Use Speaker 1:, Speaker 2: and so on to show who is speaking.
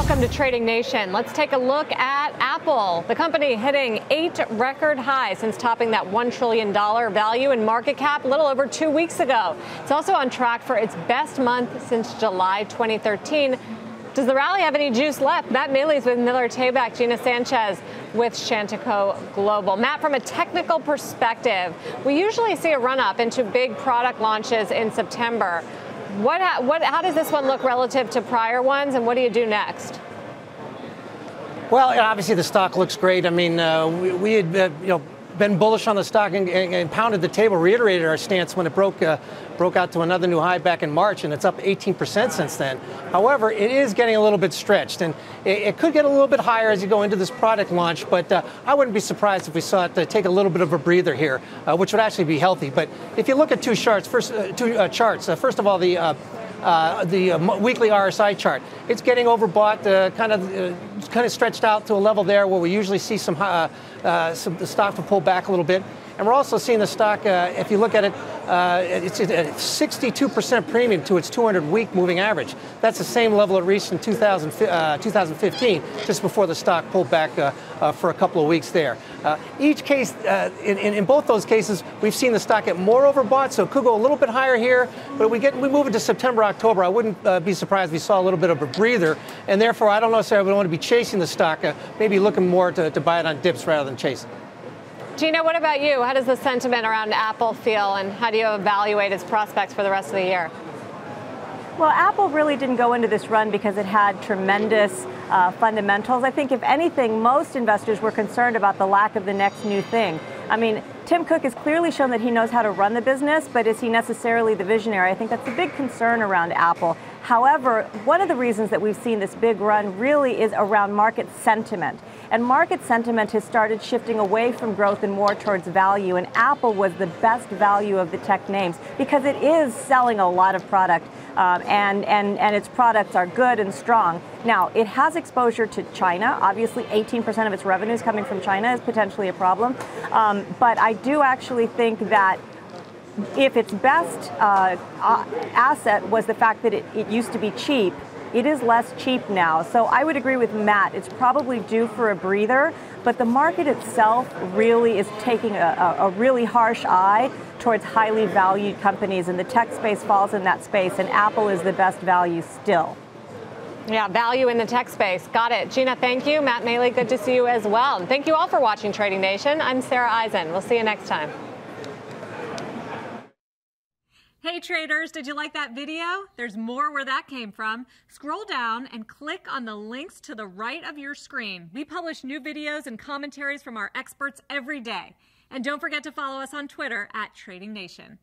Speaker 1: Welcome to Trading Nation. Let's take a look at Apple. The company hitting 8 record highs since topping that $1 trillion value in market cap a little over 2 weeks ago. It's also on track for its best month since July 2013. Does the rally have any juice left? Matt Maley's with Miller Tabak, Gina Sanchez with Chantico Global. Matt, from a technical perspective, we usually see a run-up into big product launches in September. How does this one look relative to prior ones, and what do you do next?
Speaker 2: Well, obviously the stock looks great. I mean, we had been bullish on the stock and pounded the table, reiterated our stance when it broke out to another new high back in March, and it's up 18% since then. However, it is getting a little bit stretched, and it could get a little bit higher as you go into this product launch, but I wouldn't be surprised if we saw it take a little bit of a breather here, which would actually be healthy. But if you look at two charts, first of all, the weekly RSI chart, it's getting overbought, kind of stretched out to a level there where we usually see the stock to pull back a little bit. And we're also seeing the stock, if you look at it, it's a 62% premium to its 200-week moving average. That's the same level it reached in 2015, just before the stock pulled back for a couple of weeks there. Each case, in both those cases, we've seen the stock get more overbought, so it could go a little bit higher here. But we move into September, October, I wouldn't be surprised if we saw a little bit of a breather. And therefore, I don't necessarily want to be chasing the stock, maybe looking more to buy it on dips rather than chase it.
Speaker 1: Gina, what about you? How does the sentiment around Apple feel, and how do you evaluate its prospects for the rest of the year?
Speaker 3: Well, Apple really didn't go into this run because it had tremendous fundamentals. I think, if anything, most investors were concerned about the lack of the next new thing. I mean, Tim Cook has clearly shown that he knows how to run the business, but is he necessarily the visionary? I think that's a big concern around Apple. However, one of the reasons that we've seen this big run really is around market sentiment. And market sentiment has started shifting away from growth and more towards value. And Apple was the best value of the tech names because it is selling a lot of product, and its products are good and strong. Now, it has exposure to China. Obviously, 18% of its revenue is coming from China is potentially a problem. But I do actually think that if its best asset was the fact that it used to be cheap, it is less cheap now. So I would agree with Matt. It's probably due for a breather, but the market itself really is taking a really harsh eye towards highly valued companies, and the tech space falls in that space, and Apple is the best value still.
Speaker 1: Yeah, value in the tech space. Got it. Gina, thank you. Matt Maley, good to see you as well. And thank you all for watching Trading Nation. I'm Sarah Eisen. We'll see you next time. Hey traders, did you like that video? There's more where that came from. Scroll down and click on the links to the right of your screen. We publish new videos and commentaries from our experts every day. And don't forget to follow us on Twitter @Trading Nation.